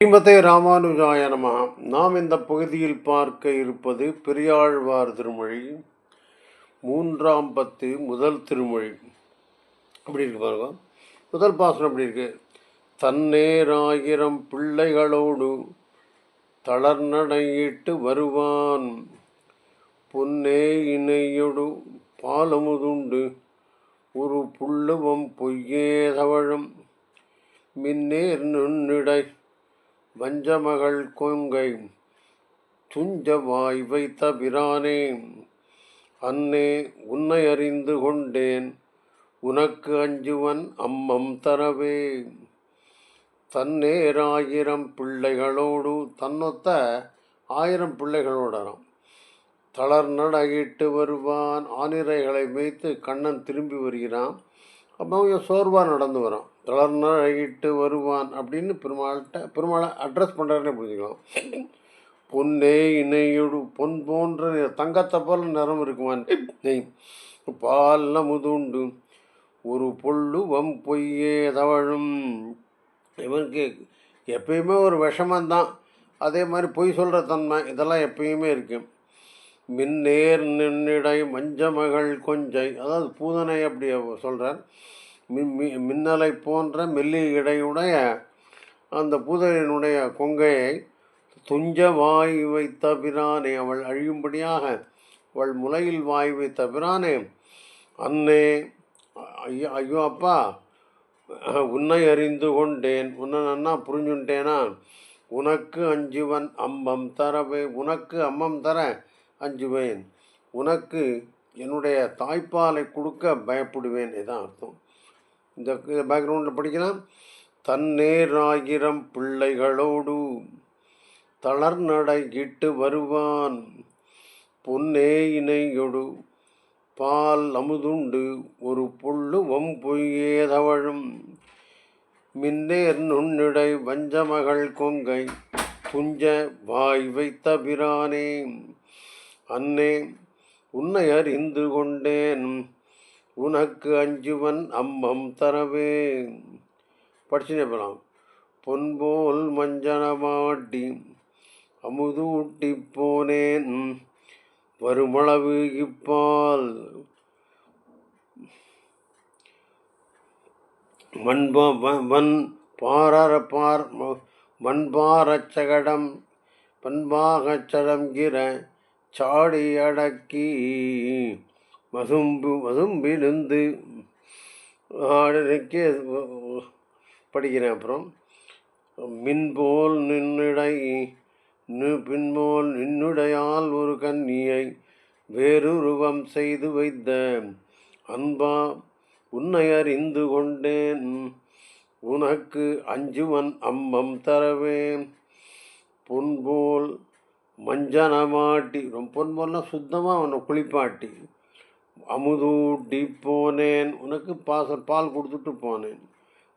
ஸ்ரீமதே ராமானுஜாய நமஹ. நாம் இந்த பகுதியில் பார்க்க இருப்பது பெரியாழ்வார் திருமொழி, 3ஆம் பத்து, முதல் திருமொழி. அப்படி இருக்கு பாருங்க. முதல் பாசனம் அப்படி இருக்கு. தன்னேராயிரம் பிள்ளைகளோடு தளர்நடையிட்டு வருவான், பொன்னே இணையொடு பாலமுதுண்டு ஒரு புள்ளுவம் பொய்யே தவழும், மின்னேர் நுண்ணிடை வஞ்சமகள் கொங்கை துஞ்ச வாய் வைத்த பிரானே, அன்னே உன்னை அறிந்து கொண்டேன் உனக்கு அஞ்சுவன் அம்மம் தரவே. தன்னேராயிரம் பிள்ளைகளோடு, தன்னொத்த 1000 பிள்ளைகளோடறான். தளர்நடையிட்டு வருவான், ஆனிரைகளை மேய்த்து கண்ணன் திரும்பி வருகிறான். அப்போ சோர்வாக நடந்து வரான். தளர்நடையிட்டு வருவான் அப்படின்னு பெருமாளை அட்ரஸ் பண்ணுறாருன்னு புரிஞ்சுக்கலாம். பொன்னே இணையொடு, பொன் போன்ற தங்கத்தை போல நிறம் இருக்குமான் நெய், பால் அமுதுண்டு ஒரு பொள்ளுவம் பொய்யே தவழும். இவனுக்கு எப்பயுமே ஒரு விஷமந்தான், அதே மாதிரி பொய் சொல்கிற தன்மை, இதெல்லாம் எப்பயுமே இருக்கு. மின்னேர் நின்னிடை மஞ்சமகள் கொஞ்சை, அதாவது பூதனை அப்படி சொல்கிறார். மின்னலை போன்ற மெல்லிய இடையுடைய அந்த பூதனையினுடைய கொங்கையை துஞ்ச வாய் வைத்த பிரானே, அவள் அழியும்படியாக அவள் முலையில் வாய் வைத்த பிரானே, அன்னே ஐயோ அப்பா, உன்னை அறிந்து கொண்டேன், உன்னை நன்னா புரிஞ்சுட்டேனா, உனக்கு அஞ்சுவன் அம்மம் தரவே, உனக்கு அம்மம் தர அஞ்சுவேன், உனக்கு என்னுடைய தாய்ப்பாலை கொடுக்க பயப்படுவேன். இதான் அர்த்தம். இந்த பேக்ரவுண்டில் படிக்கலாம். தன்னேராயிரம் பிள்ளைகளோடு தளர்நடையிட்டு வருவான், பொன்னே இணையொடு பால் அமுதுண்டு ஒரு புள்ளுவம் பொய்யே தவழும், மின்னேர் நுண்ணிடை வஞ்சமகள் கொங்கை துஞ்ச வாய் வைத்த பிரானே, அன்னே உன்னை அறிந்து கொண்டேன் உனக்கு அஞ்சுவன் அம்மம் தரவே. படிச்சுனே போகலாம். பொன்போல் மஞ்சனமாட்டி அமுதூட்டி போனேன் வருமளவு இப்பால், வன்பாரச்சகடம் பண்பாகச்சடங்கிற சாடி அடக்கி மதும்பிலிருந்து படிக்கிறேன். அப்புறம் மின்போல் நின்னிடை பின்போல் நின்னுடையால் ஒரு கன்னியை வேறுருவம் செய்து வைத்த அன்பா, உன்னை அறிந்து கொண்டேன் உனக்கு அஞ்சுவன் அம்மம் தரவே. பொன்போல் மஞ்சனமாட்டி, பொன்போல்னா சுத்தமாக அவனை குளிப்பாட்டி, அமுதூட்டி போனேன், உனக்கு பால் கொடுத்துட்டு போனேன்,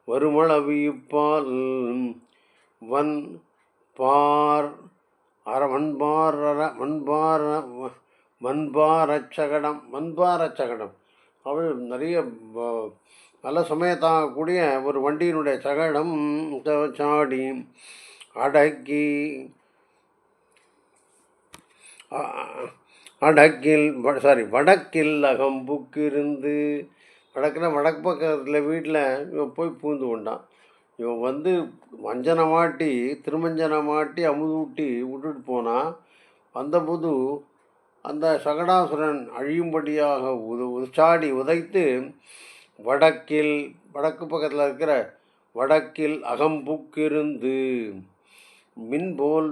வருமளவு இப்பால் வன்பாரச்சகடம் அவள் நிறைய நல்ல சமயத்தாகக்கூடிய ஒரு வண்டியினுடைய சகடம் சாடி அடக்கி வடக்கில் அகம்புக்கிருந்து, வடக்குனா வடக்கு பக்கத்தில் வீட்டில் இவன் போய் பூந்து கொண்டான். இவன் வந்து மஞ்சனை மாட்டி திருமஞ்சனை மாட்டி அமுதூட்டி விட்டுட்டு போனான். வந்தபோது அந்த சகடாசுரன் அழியும்படியாக சாடி உதைத்து வடக்கு பக்கத்தில் இருக்கிற வடக்கில் அகம்புக்கிருந்து மின்போல்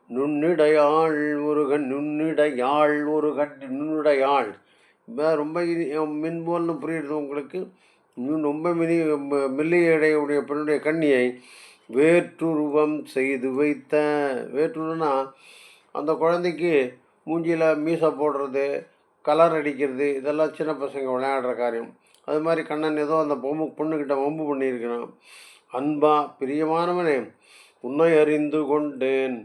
நுண்ணிடையாள் ரொம்ப மின்போல்னு புரியுறது உங்களுக்கு. ரொம்ப மெல்லிய இடையுடைய பெண்ணுடைய கண்ணியை வேற்றுருவம் செய்து வைத்த, வேற்றுருன்னா அந்த குழந்தைக்கு மூஞ்சியில் மீசை போடுறது, கலர் அடிக்கிறது, இதெல்லாம் சின்ன பசங்க விளையாடுற காரியம். அது மாதிரி கண்ணன் ஏதோ அந்த பொண்ணுக்கிட்ட வம்பு பண்ணியிருக்கிறான். அன்பா, பிரியமானவனே, உன்னை அறிந்து கொண்டேன்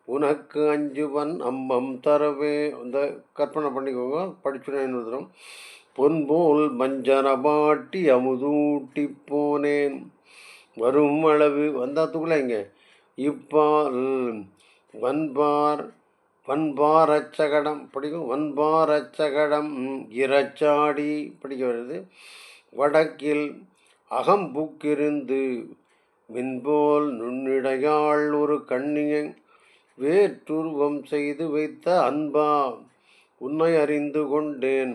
உனக்கு அஞ்சுவன் அம்மம் தரவே. அந்த கற்பனை பண்ணிக்கோங்க, படிச்சுனேன்னு தரம். பொன்போல் மஞ்சனமாட்டி அமுதூட்டி போனேன், வரும் அளவு வந்தாத்துக்குள்ள இங்கே இப்பால் வன்பார் வன்பார் அச்சகடம் படிக்கும். வன்பார் அச்சகடம் இறச்சாடி படிக்க வருது. வடக்கில் அகம்புக்கிருந்து மின்போல் நுண்ணிடையாள் ஒரு கண்ணியை வேற்றுருவம் செய்து வைத்த அன்பா உன்னை அறிந்து கொண்டேன்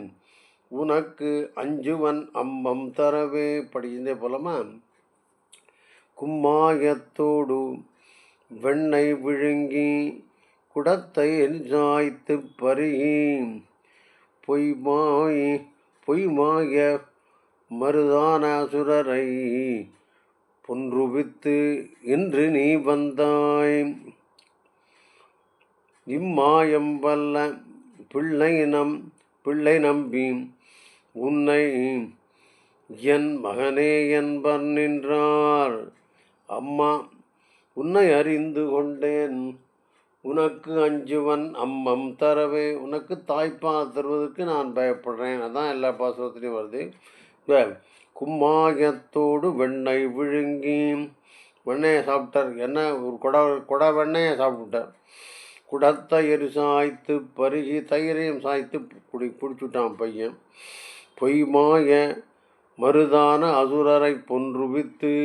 உனக்கு அஞ்சுவன் அம்மம் தரவே படிக்கிறதே போலமா. கும்மாயத்தோடு வெண்ணெய் விழுங்கி குடத்தை சாய்த்து பருகி பொய்மாய மருதான அசுரரை பொன்றுவித்து இன்று நீ வந்தாய். இம்மாயம் வல்ல பிள்ளை நம்பி உன்னை என் மகனே என்பர் நின்றார். அம்மா உன்னை அறிந்து கொண்டேன் உனக்கு அஞ்சுவன் அம்மம் தரவே. உனக்கு தாய்ப்பால் தருவதற்கு நான் பயப்படுறேன். அதான் எல்லா பாசுரத்துலேயும் வருது. கும்மாயத்தோடு வெண்ணெய் விழுங்கி வெண்ணெயை சாப்பிட்டார். என்ன ஒரு கொடை வெண்ணெயை சாப்பிட்டார். குடத்தயிர் சாய்த்து பருகி தயிரையும் சாய்த்து குடிச்சுட்டான் பையன். பொய்மாய மருதான அசுரரை பொன்றுவித்து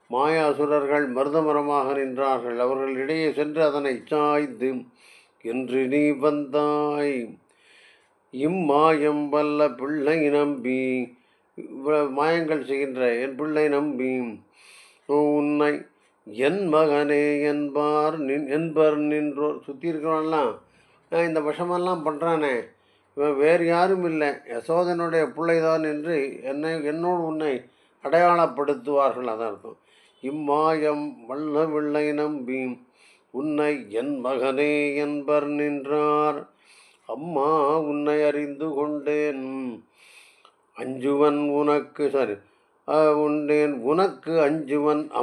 மாய அசுரர்கள் மருதமரமாக நின்றார்கள். அவர்களிடையே சென்று அதனை சாய்த்து என்று நீ வந்தாய். இம்மாயம் வல்ல பிள்ளை நம்பி மாயங்கள் செய்கின்ற என் பிள்ளை நம்பி உன்னை என் மகனே என்பர் நின்றோர். சுற்றி இருக்கிறவன்லாம் இந்த விஷமெல்லாம் பண்ணுறானே இவன் வேறு யாரும் இல்லை யசோதனுடைய பிள்ளைதான் என்று என்னோடு உன்னை அடையாளப்படுத்துவார்கள். அதான் அர்த்தம். இம்மாயம் வல்ல பிள்ளை நம்பி உன்னை என் மகனே என்பர் நின்றார். அம்மா உன்னை அறிந்து கொண்டேன் அஞ்சுவன் உனக்கு உண்டேன் உனக்கு அஞ்சுவன்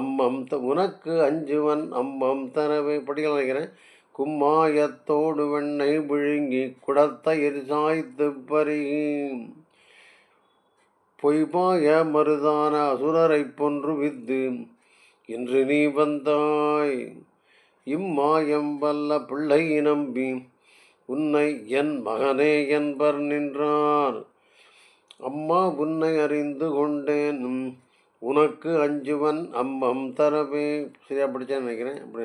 அம்மம் தரவே படிக்கலாம் நினைக்கிறேன். கும்மாயத்தோடு வெண்ணெய் விழுங்கி குடத்தயிர் சாய்த்து பருகி பொய்மாய மருதான அசுரரை பொன்று வித்து இன்று நீ வந்தாய். இம்மாயம் வல்ல பிள்ளை நம்பி உன்னை என் மகனே என்பர் நின்றார். அம்மா உன்னை அறிந்து கொண்டேன் உனக்கு அஞ்சுவன் அம்மம் தரவே. சரியா படித்தேன்னு நினைக்கிறேன். அப்படி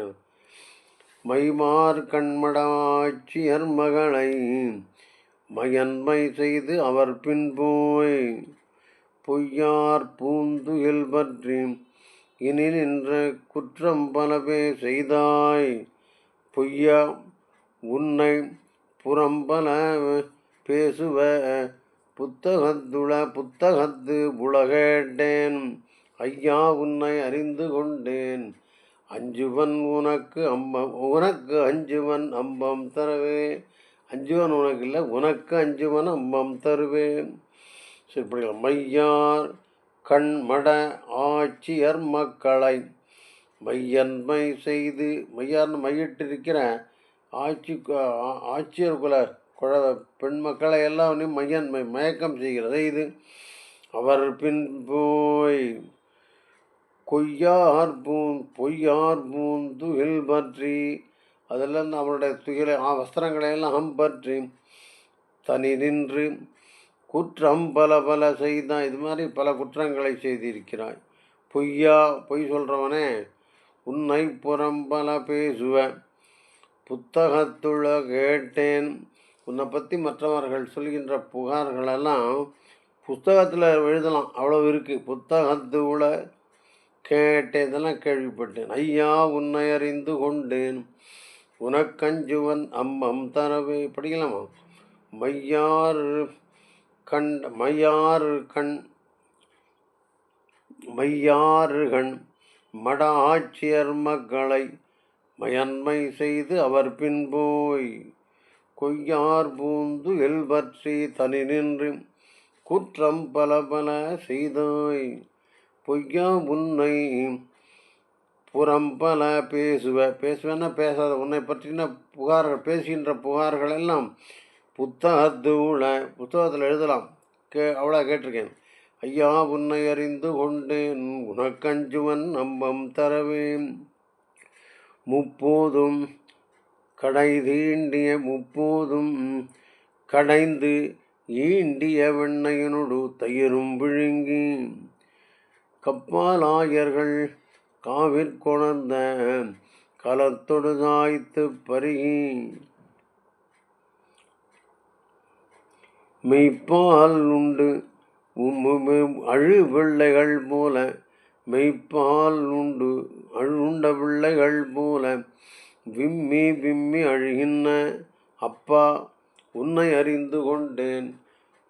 மைமார் கண்மடாட்சியர் மகளை மயன்மை செய்து அவர் பின் போய் பொய்யார் பூந்துயில் பற்றி இனி நின்ற குற்றம் பலவே செய்தாய். பொய்யா உன்னை புறம்பல பேசுவ புத்தகத்து புலகேட்டேன். ஐயா உன்னை அறிந்து கொண்டேன் அஞ்சுவன் உனக்கு அஞ்சுவன் அம்பம் தருவே. அஞ்சுவன் உனக்கு இல்லை உனக்கு அஞ்சுவன் அம்பம் தருவேன். சரி படிக்கலாம். மையார் கண்மட ஆட்சியர் மக்களை மையன்மை செய்து மையார்னு மையிட்டிருக்கிற ஆட்சியர் பெண் மக்களை எல்லாம் மயக்கம் செய்கிறது. இது அவர் பின் போய் பொய்யார் பூந்துகில் பற்றி அதெல்லாம் அவருடைய துகிலை வஸ்திரங்களை எல்லாம் பற்றி தனி நின்று குற்றம் பல செய்தான். இது மாதிரி பல குற்றங்களை செய்திருக்கிறாய். பொய் சொல்கிறவனே உன்னை புறம்பல பேசுவ புத்தகத்துள்ள கேட்டேன். உன்னை பற்றி மற்றவர்கள் சொல்கின்ற புகார்களெல்லாம் புத்தகத்தில் எழுதலாம், அவ்வளோ இருக்குது. புத்தகத்துள்ள கேட்டேன், இதெல்லாம் கேள்விப்பட்டேன். ஐயா உன்னை அறிந்து கொண்டேன் உனக்கஞ்சுவன் அம்மம் தரவே. படிக்கலாமா? மையாறு கண் மட ஆட்சியர் மக்களை மயன்மை செய்து அவர் பின் போய் கொய்யார் பூந்து எல் பற்றி தனி நின்று குற்றம் பல செய்தாய். பொய்யா உன்னை புறம்பல பேசுவேன்னா பேசாத உன்னை பற்றின புகார்கள் பேசுகின்ற புகார்கள் எல்லாம் புத்தகத்தில் எழுதலாம். அவ்வளோ கேட்டிருக்கேன். ஐயா உன்னை அறிந்து கொண்டேன் உனக்கஞ்சுவன் நம்பம் தரவேன். முப்போதும் கடை தீண்டிய முப்போதும் கடைந்து ஈண்டிய வெண்ணையினொடு தயிரும் விழுங்கி கப்பாலாயர்கள் காவிற்கொணர்ந்த கலத்தொடு சாய்த்து பருகி மெய்ப்பால் உண்டு அழு பிள்ளைகள் போல மெய்ப்பால் உண்ட பிள்ளைகள் போல விம்மி விம்மி அழுகின்ற அப்பா உன்னை அறிந்து கொண்டேன்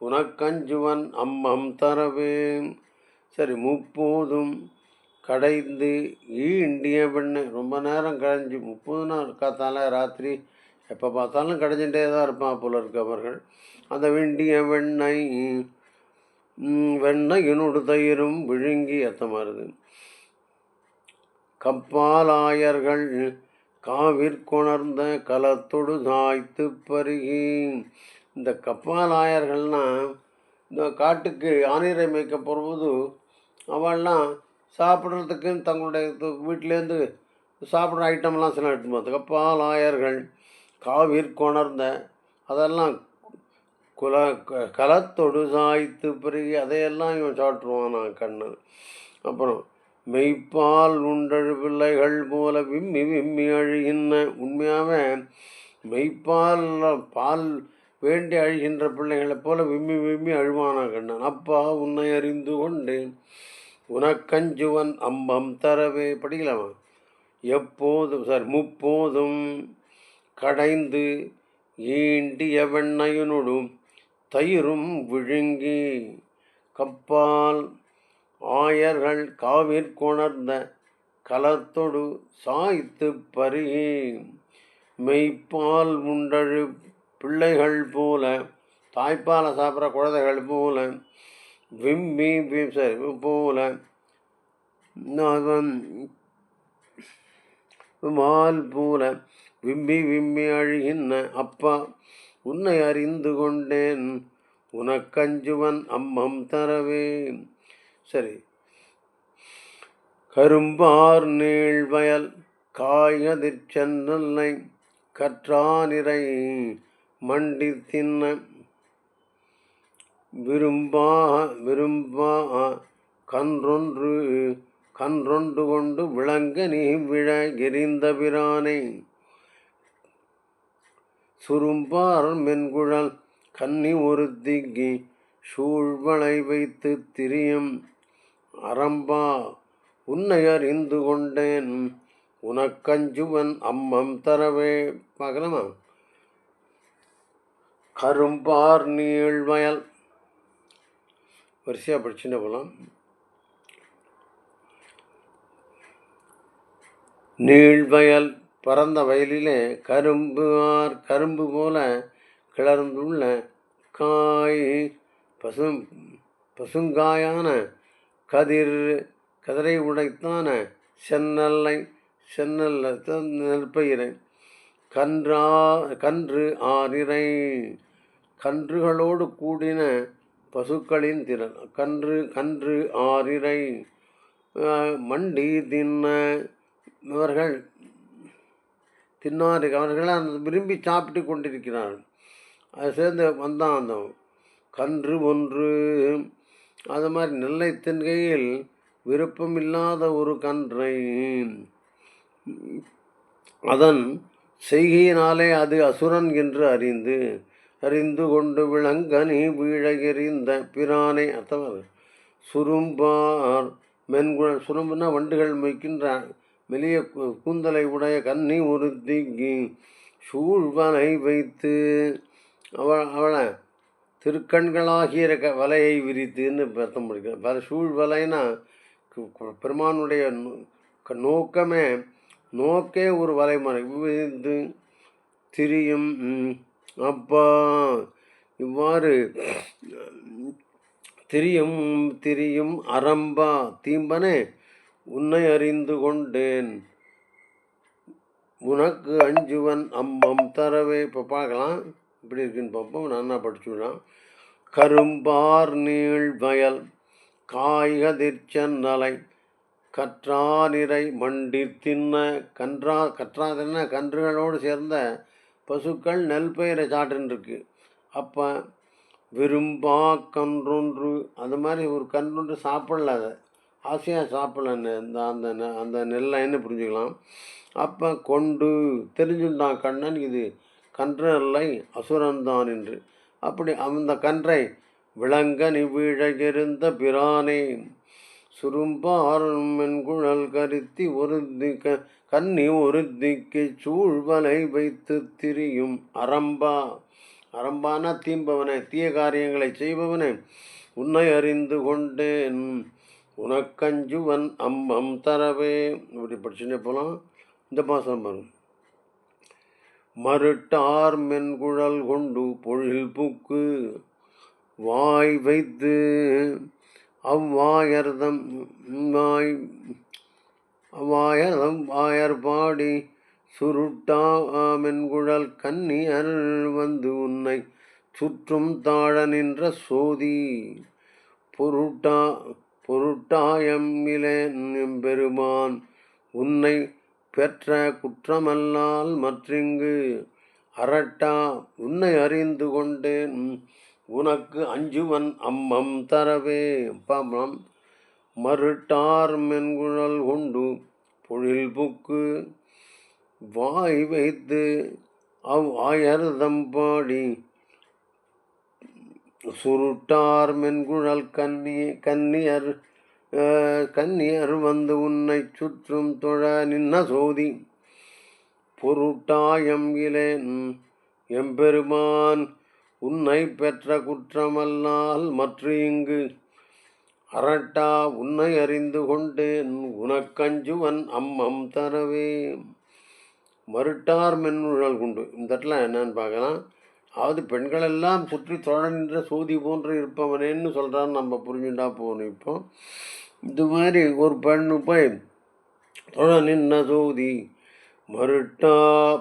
உனக்கஞ்சுவன் அம்மம் தரவேன். சரி, முப்போதும் கடைந்து ஈண்டிய பெண்ணை ரொம்ப நேரம் கடைஞ்சி 30 நாள் காத்தால ராத்திரி எப்போ பார்த்தாலும் கடைஞ்சிட்டே தான் இருப்பான் போல இருக்கவர்கள். அந்த வெண்டிய வெண்ணையினோடு தயிரும் விழுங்கி எத்தமாறுது. கப்பாலாயர்கள் காவிற்கொணர்ந்த கலத்தொடு சாய்த்து பருகி. இந்த கப்பாலாயர்கள்னால் இந்த காட்டுக்கு ஆணிரை மேய்க்க போகும்போது அவள்லாம் சாப்பிட்றதுக்குன்னு தங்களுடைய வீட்டிலேருந்து சாப்பிட்ற ஐட்டம்லாம் சில எடுத்து பார்த்து கப்பாலாயர்கள் காவிற்கொணர்ந்த அதெல்லாம் கலத்தொடு சாய்த்து பிறகு அதையெல்லாம் இவன் சாப்பிட்ருவான் நான் கண்ணன். அப்புறம் மெய்ப்பால் உண்டழு பிள்ளைகள் போல விம்மி விம்மி அழுகின்ற உண்மையாகவே மெய்ப்பால் பால் வேண்டி அழுகின்ற பிள்ளைகளைப் போல விம்மி விம்மி அழுவானா கண்ணன். அப்பா உன்னை அறிந்து கொண்டேன் உனக்கஞ்சுவன் அம்பம் தரவே. படிக்கலாமா? எப்போதும் முப்போதும் கடைந்து ஈண்டிய வெண்ணையினொடும் தயிரும் விழுங்கி கப்பால் ஆயர்கள் காவிற்கொணர்ந்த கலத்தொடு சாய்த்து பருகி மெய்ப்பால் உண்டழு பிள்ளைகள் போல தாய்ப்பாலை சாப்பிட்ற குழந்தைகள் போல விம்மி போல மால் போல விம்மி விம்மி அழுகின்ற அப்பா உன்னை அறிந்து கொண்டேன் உனக்கஞ்சுவன் அம்மம் தரவே. சரி, கரும்பார் நீழ்வயல் காய்கதிர் சென்னல்லை கற்றானிரை மண்டி தின்ன விரும்பா கன்றொன்று கொண்டு விளங்க நீ விழ எரிந்த பிரானை சுரும்பார் மென்குழல் கன்னி ஒரு திக்கி சூழ்வளை வைத்து திரியும் அரம்பா உன்னை அறிந்து கொண்டேன் உனக்கஞ்சுவன் அம்மம் தரவே. பார்க்கலாமா? கரும்பார் நீழ்வயல் வரிசையாக படிச்சுன்னு போகலாம். நீழ்வயல் பரந்த வயலிலே கரும்பு போல கிளர்ந்துள்ள காய் பசுங்காயான கதிரை உடைத்தான சென்னல்ல நெற்பயிரை கன்று ஆறிரை கன்றுகளோடு கூடின பசுக்களின் திறன் கன்று ஆறிரை மண்டி தின்ன இவர்கள் அவர்களை விரும்பி சாப்பிட்டு கொண்டிருக்கிறார்கள். அதை சேர்ந்து வந்தான் அந்த கன்று ஒன்று. அது மாதிரி நெல்லை தின்கையில் விருப்பமில்லாத ஒரு கன்றை அதன் செய்கையினாலே அது அசுரன் என்று அறிந்து கொண்டு விளங்கனி வீழ எறிந்த பிரானை அத்தவர் சுரும்பார் மென்குழல் சுரும்புனா வண்டுகள் மொய்க்கின்ற மெலிய கூந்தலை உடைய கன்னி ஒரு திக்கி சூழ்வலை வைத்து அவளை திருக்கண்களாகிய வலையை விரித்துன்னு அர்த்தம் முடிக்கிறேன். வேறு சூழ்வலைனா பெருமானுடைய நோக்கே ஒரு வலை மறை விரித்து திரியும் அப்பா. இவ்வாறு திரியும் அரம்பா தீம்பனே உன்னை அறிந்து கொண்டேன் உனக்கு அஞ்சுவன் அம்மம் தரவே. இப்போ பார்க்கலாம் இப்படி இருக்குன்னு பார்ப்போம். நான் படிச்சுடலாம். கரும்பார் நீழ்வயல் காய்கதிர்ச்சென்னலை கற்றா நிறை மண்டிற் தின்ன கற்றாதின்ன கன்றுகளோடு சேர்ந்த பசுக்கள் நெல் பயிரை சாப்பிட்டுருக்கு. அப்போ விரும்பா கன்றொன்று அது மாதிரி ஒரு கன்றொன்று சாப்பிடல, அதை ஆசையாக சாப்பிடல அந்த அந்த நெல்லைன்னு புரிஞ்சுக்கலாம். அப்போ கொண்டு தெரிஞ்சுட்டான் கண்ணன் இது கன்று அல்லை அசுரந்தான் என்று. அப்படி அந்த கன்றை விளங்க நிவிழகிருந்த பிரானே சுரும்பார் மென்குழல் கருத்தி கன்னி ஒருத்திக்கு சூழ்வலை வைத்து திரியும் அரம்பான தீம்பவனை, தீய காரியங்களை செய்பவனை, உன்னை அறிந்து கொண்டேன் உனக்கஞ்சுவன் அம்மம் தரவே. இப்படி படிச்சுட்டே போகலாம். இந்த பாசம் வரும். மருட்டார் மென்குழல் கொண்டு பொழில் புக்கு வாய் வைத்து அவ்வாயர்தம் வாயர் பாடி சுருட்டா மென்குழல் கன்னி அருள் வந்து உன்னை சுற்றும் தாழ நின்ற சோதி பொருட்டாயம் இலேன் எம்பெருமான் உன்னை பெற்ற குற்றமல்லால் மற்றிங்கு அரட்டா உன்னை அறிந்து கொண்டேன் உனக்கு அஞ்சுவன் அம்மம் தரவே. பாம்பம் மருட்டார் மென்குழல் கொண்டு பொழில் புக்கு வாய் வைத்து ஆயர்தம் பாடி சுருட்டார் மென்குழல் கன்னியர் வந்து உன்னை சுற்றும் தொழ நின்ன சோதி பொருட்டாயம் இலேன் எம்பெருமான் உன்னை பெற்ற குற்றமல்லால் மற்ற இங்கு அரட்டா உன்னை அறிந்து கொண்டேன் உனக்கஞ்சுவன் அம்மம் தரவே. மருட்டார் மென்குழல் கொண்டு இந்த இடத்துல என்னன்னு பார்க்கலாம். அதாவது பெண்களெல்லாம் சுற்றி தொழ நின்ற சோதி போன்று இருப்பவனேன்னு சொல்கிறான்னு நம்ம புரிஞ்சுட்டா போகணும். இப்போ இது மாதிரி ஒரு பெண்ணு போய் தொழ நின்ன சோதி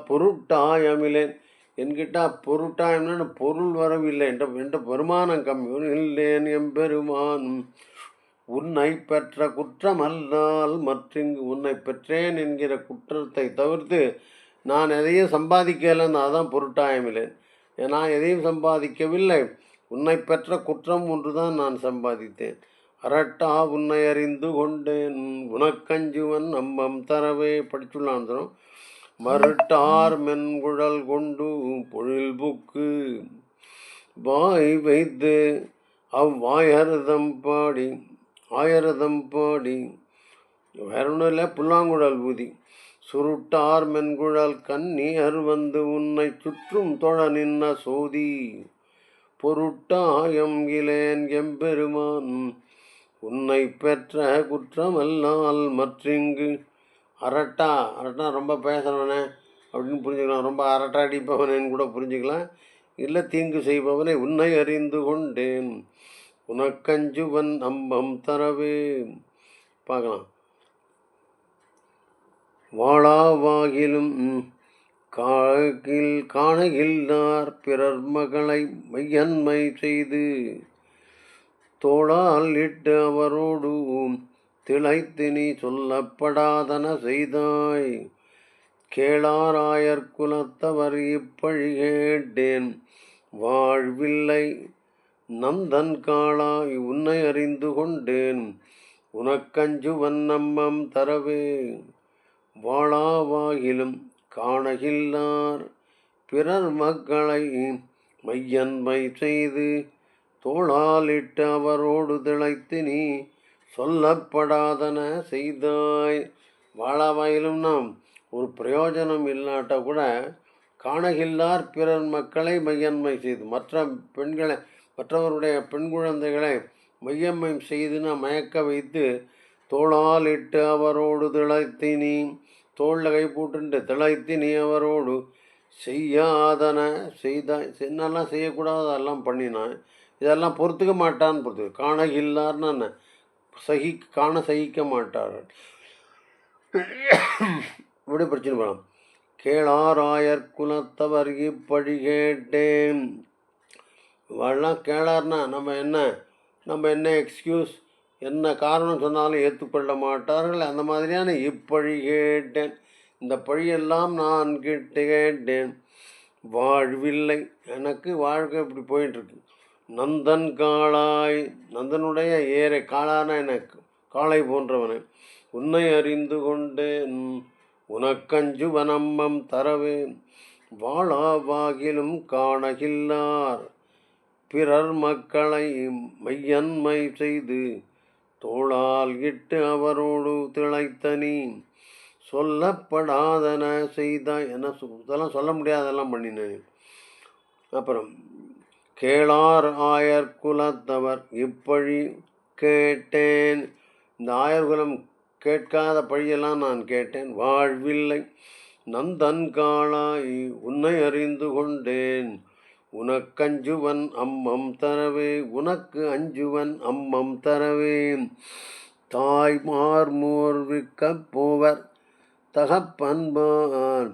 பொருட்டாயமில்லேன் என்கிட்ட பொருட்டாயம்னா பொருள் வரவில்லை என்ற பெருமானம் கம்மி இல்லேன் எம்பெருமான் உன்னை பெற்ற குற்றமல்லால் மற்றிங்கு உன்னை பெற்றேன் என்கிற குற்றத்தை தவிர்த்து நான் எதையும் சம்பாதிக்கலைன்னு அதான் பொருட்டாயமில்லேன். நான் எதையும் சம்பாதிக்கவில்லை, உன்னை பெற்ற குற்றம் ஒன்றுதான் நான் சம்பாதித்தேன். அரட்டா உன்னை அறிந்து கொண்டேன் உனக்கஞ்சுவன் அம்மம் தரவே. படிச்சுள்ளாந்தரும். மருட்டார் மென்குழல் கொண்டு பொழில் புக்கு வாய் வைத்து அவ்வாயரதம் பாடி வேற ஒன்றும் இல்லை, புல்லாங்குழல் ஊதி சுருட்டார் மென்குழல் கன்னியர் வந்து உன்னை சுற்றும் தொழ நின்ன சோதி பொருட்டாயம் இலேன் எம்பெருமான் உன்னை பெற்ற குற்றமல்லால் மற்றிங்கு அரட்டா ரொம்ப பேசுகிறவனே அப்படின்னு புரிஞ்சுக்கலாம், ரொம்ப அரட்டா அடிப்பவனேன்னு கூட புரிஞ்சுக்கலாம். இல்லை தீங்கு செய்பவனை உன்னை அறிந்து கொண்டேன் உனக்கஞ்சுவன் அம்பம் தரவே. பார்க்கலாம். வாழாவாகிலும் காணகில்லார் பிறர் மகளை மையன்மை செய்து தோளால் இட்டு அவரோடு திளைத்து நீ சொல்லப்படாதன செய்தாய் கேளாராயர் குலத்தவர் இப்பழி கேட்டேன் வாழ்வில்லை நந்தன் காளாய் உன்னை அறிந்து கொண்டேன் உனக்கஞ்சுவன் அம்மம் தரவே. வாழாவாகிலும் காணகில்லார் பிறர் மக்களை மையன்மை செய்து தோளாலிட்டு அவரோடு திளைத்து நீ சொல்லப்படாதன செய்தாய். வாழாவாயிலும் நாம் ஒரு பிரயோஜனம் இல்லாட்ட கூட காணகில்லார் பிறர் மக்களை மையன்மை செய்து மற்றவருடைய பெண் குழந்தைகளை மையன்மை செய்துன்னு மயக்க வைத்து தோளால் இட்டு அவரோடு திளைத்து நீ தோளில் கை போட்டுட்டு திளைத்து நீ அவரோடு செய்யாதன செய்தாய். என்னெல்லாம் செய்யக்கூடாது அதெல்லாம் பண்ணினான். இதெல்லாம் பொறுத்துக்க மாட்டான்னு பொறுத்து காணகில்லார்னு காண சகிக்க மாட்டார்கள். இப்படி பிரச்சனை பண்ணலாம். கேளாராயர் குலத்தவர் இப்படி கேட்டேன். இவெல்லாம் கேளார்னா நம்ம என்ன எக்ஸ்கியூஸ் என்ன காரணம் சொன்னாலும் ஏற்றுக்கொள்ள மாட்டார்கள். அந்த மாதிரியான இப்பழி கேட்டேன், இந்த பழியெல்லாம் நான் கேட்டேன், வாழ்வில்லை, எனக்கு வாழ்க்கை இப்படி போயிட்டுருக்கு. நந்தன் காளாய், நந்தனுடைய ஏரை, காளான எனக்கு காளை போன்றவனை, உன்னை அறிந்து கொண்டேன், உனக்கஞ்சு வனம்மம் தரவே, வாழாவாகிலும் காணகில்லார் பிறர் மக்களை மையன்மை செய்து தோளால் இட்டு அவரோடு திளைத்தனி சொல்லப்படாதன செய்தாய். என்ன இதெல்லாம் சொல்ல முடியாதெல்லாம் பண்ணினேன். அப்புறம் கேளார் ஆயர் குலத்தவர் இப்பழி கேட்டேன், இந்த ஆயர்குலம் கேட்காத பழியெல்லாம் நான் கேட்டேன், வாழ்வில்லை. நந்தன் காளாய், உன்னை அறிந்து கொண்டேன், உனக்கஞ்சுவன் அம்மம் தரவே, உனக்கு அஞ்சுவன் அம்மம் தரவே. தாய்மார் மோர்விக்கப் போவர் தகப்பன்பான்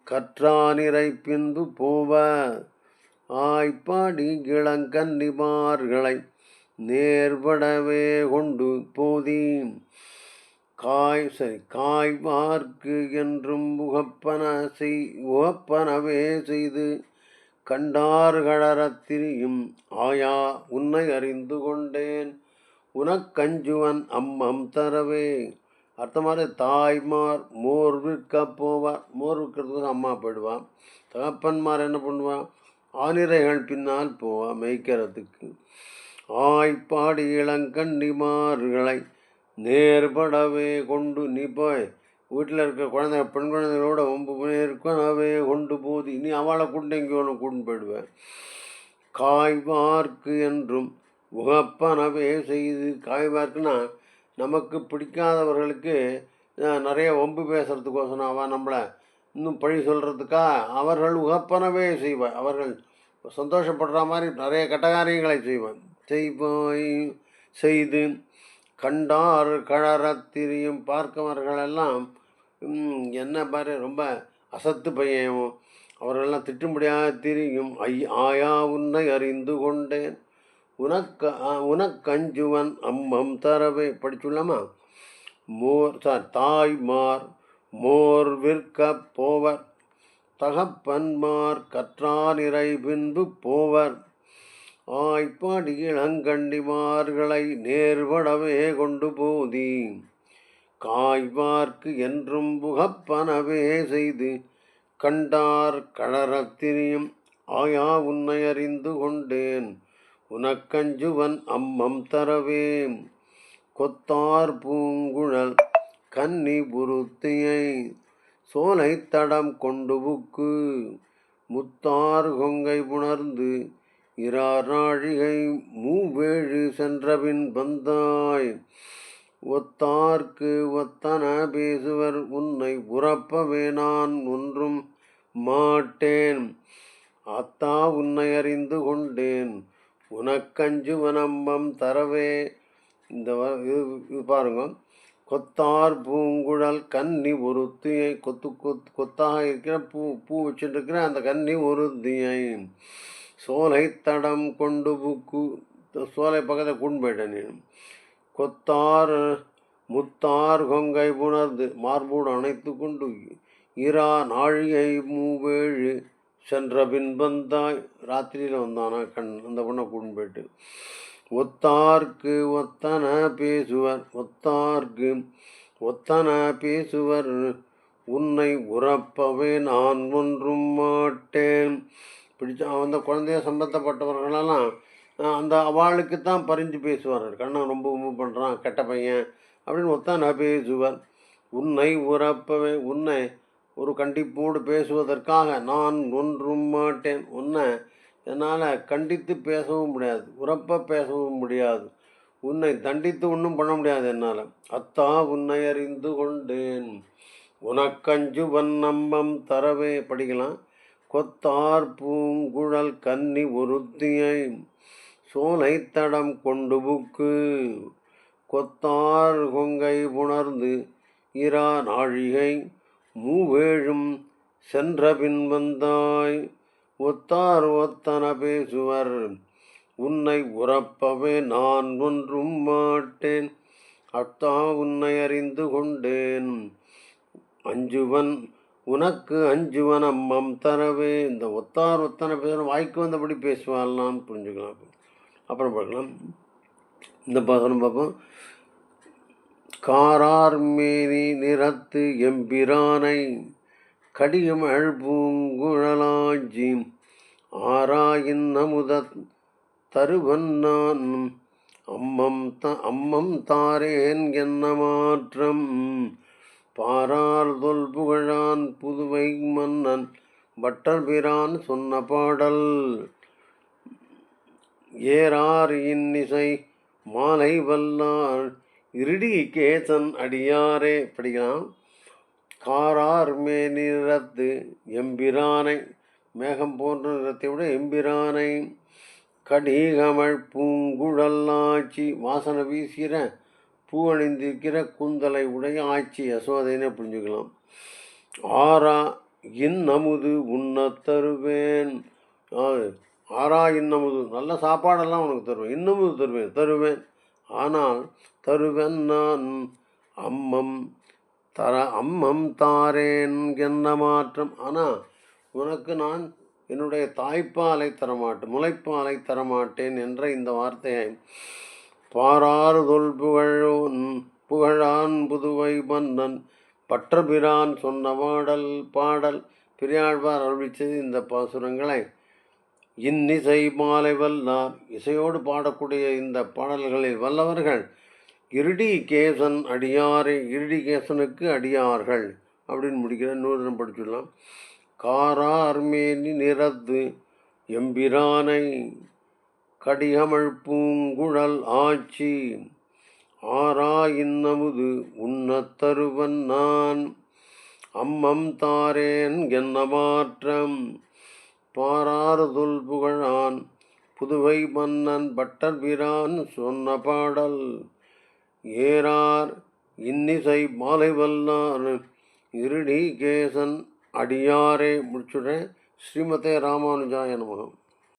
கற்றானிரை பின்பு போவர், ஆய்ப்பாடி இளங்கன்னிமார்களை நேர்படவே கொண்டு போதி, காய்வார்க்கு என்றும் உகப்பனவே செய்து கண்டார் கழறத்திரியும் ஆயா, உன்னை அறிந்து கொண்டேன், உனக்கஞ்சுவன் அம்மம் தரவே. அர்த்தமாக தாய்மார் மோர் விற்க போவார், மோர் விற்கிறதுக்கு அம்மா போயிடுவான். தகப்பன்மார் என்ன பண்ணுவான், ஆனிரைகள் பின்னால் போவான் மேய்க்கிறதுக்கு. ஆய்ப்பாடி இளங்கன்னிமார்களை நேர்படவே கொண்டு, நீ போய் வீட்டில் இருக்கிற குழந்தை பெண் குழந்தைகளோட 9 இருக்கவே கொண்டு போது, நீ அவளை கூட்டு இங்கே ஒன்று கூட்டு போயிடுவேன். காய்வார்க்கு என்றும் உகப்பனவே செய்து, காய்வார்க்குன்னா நமக்கு பிடிக்காதவர்களுக்கு நிறைய வம்பு பேசுகிறதுக்கோசனம் அவன் நம்மளை இன்னும் பழி சொல்கிறதுக்கா அவர்கள் உகப்பனவே செய்வார். அவர்கள் சந்தோஷப்படுற மாதிரி நிறைய கட்டகாரியங்களை செய்து கண்டார் கழறத்திரியும், பார்க்கவர்களெல்லாம் என்ன பாரு ரொம்ப அசத்து பையன், அவர்களெல்லாம் திட்டும்படியாக திரியும். ஆயா, உன்னை அறிந்து கொண்டேன், உனக்கஞ்சுவன் அம்மம் தரவே. படிச்சுள்ளாமா, தாய்மார் மோர் விற்க போவர் தகப்பன்மார் கற்றானிரை பின்பு போவர், ஆய்ப்பாடி இளங்கண்டிமார்களை நேர்வடவே கொண்டு போதி, காய்வார்க்கு என்றும் புகப்பனவே செய்து கண்டார் கழறத்திரியும் ஆயா, உன்னை அறிந்து கொண்டேன், உனக்கஞ்சுவன் அம்மம் தரவே. கொத்தார் பூங்குழல் கன்னி புருத்தியை சோலை தடம் கொண்டு புக்கு, முத்தார் கொங்கை புணர்ந்து இரார் நாழிகை மூவேழு சென்றபின் வந்தாய், ஒத்தார்க்கு ஒத்தன பேசுவர் உன்னை உறப்பவே நான் ஒன்றும் மாட்டேன், அத்தா உன்னை அறிந்து கொண்டேன், உனக்கஞ்சுவன் அம்மம் தரவே. இந்த இது பாருங்க, கொத்தார் பூங்குழல் கன்னி ஒருத்தியை, கொத்தாக இருக்கிற பூ வச்சுட்டு அந்த கன்னி ஒருத்தியை சோலை தடம் கொண்டு புக்கு, சோலை பக்கத்தில் கூண்டு போயிட்டேன். முத்தார் கொங்கை புணர்ந்து, மார்போடு அணைத்து கொண்டு இரா நாழிகை மூவேழு சென்ற பின் வந்தாய், ராத்திரியில் வந்தானா அந்த பொண்ணை கூண்டு போயிட்டு. ஒத்தார்க்கு ஒத்தன பேசுவர் உன்னை உறப்பவே நான் ஒன்றும் மாட்டேன். அந்த குழந்தைய சம்பந்தப்பட்டவர்களெல்லாம் அந்த அவளுக்கு தான் பறிஞ்சு பேசுவார்கள். கண்ணன் ரொம்ப பண்ணுறான், கெட்ட பையன் அப்படின்னு ஒத்தன பேசுவர் உன்னை உறப்பவே, உன்னை ஒரு கண்டிப்போடு பேசுவதற்காக நான் ஒன்றும் மாட்டேன். உன்னை என்னால் கண்டித்து பேசவும் முடியாது, உறப்ப பேசவும் முடியாது, உன்னை தண்டித்து ஒன்றும் பண்ண முடியாது என்னால். அத்தா உன்னை அறிந்து கொண்டேன், உனக்கஞ்சுவன் அம்மம் தரவே. படிக்கலாம். கொத்தார் பூங்குழல் கன்னி ஒருத்தியை சோலை தடம் கொண்டு புக்கு, கொத்தார் கொங்கை புணர்ந்து இரா நாழிகை மூவேழும் சென்ற பின் வந்தாய், ஒத்தார் ஒத்தன பேசுவர் உன்னை உறப்பவே நான் ஒன்றும் மாட்டேன். அத்தா உன்னை அறிந்து கொண்டேன். அஞ்சுவன் உனக்கு அஞ்சுவன் அம்மம் தரவே. இந்த ஒத்தார் ஒத்தனை பேரும் வாய்க்கு வந்தபடி பேசுவாள்லாம் புரிஞ்சுக்கலாம். அப்புறம் பார்க்கலாம். இந்த பாசனம் பார்ப்போம். காரார் மேனி நிறத்து எம்பிரானை கடியம் அழ்பூங்குழலாஞ்சி ஆராயின் அமுத தருவன் நான் அம்மம் தாரேன் என்ன மாற்றம். பாரார் தொல் புகழான் புதுவை மன்னன் பட்டர் பிரான் சொன்ன பாடல். ஏறார் இன்னிசை மாலை வல்லார் இருடி கேசன் அடியாரே. படிக்கலாம். காரார் மேனிறத்து எம்பிரானை, மேகம் போன்ற நிறத்தை விட எம்பிரானை, கடிகமழ் பூங்குழல் ஆட்சி, வாசனை வீசுகிற பூ அணிந்திருக்கிற குந்தலை உடைய ஆட்சி யசோதைன்னு புரிஞ்சுக்கலாம். ஆரா இன்னமுது உண்ண தருவேன். ஆரா இன்னமுது, நல்ல சாப்பாடெல்லாம் உனக்கு தருவேன். இன்னமுது தருவேன். ஆனால் தருவேன் நான் அம்மம் தாரேன் என்ன மாற்றம். ஆனால் உனக்கு நான் என்னுடைய தாய்ப்பாலை தரமாட்டேன், முளைப்பாலை தரமாட்டேன் என்ற இந்த வார்த்தையை பாராறு தொல் புகழான் புதுவை மன்னன் பற்றபிரான் சொன்ன பாடல். பெரியாழ்வார் அருளிச்சது இந்த பாசுரங்களை இன்னிசை மாலை வல்லார், இசையோடு பாடக்கூடிய இந்த பாடல்களில் வல்லவர்கள் இருடி கேசன் அடியாரை, இருடி கேசனுக்கு அடியார்கள் அப்படின்னு முடிக்கிற. நூறு படிச்சுடலாம். காரார் மேனி நிறத்து எம்பிரானை கடிகமழ் பூங்குழல் ஆட்சி ஆரா இன்னமுது உண்ணத் தருவன் நான் அம்மம் தாரேன் என்ன மாற்றம். பாரார் தொல் புகழான் புதுவை மன்னன் பட்டர் பிரான் சொன்ன பாடல். ஏறார் இன்னிசை மாலை வல்லார் இருடி கேசன் அடியாரே. முடிச்சுடுறேன். ஸ்ரீமதே ராமானுஜாய நமः.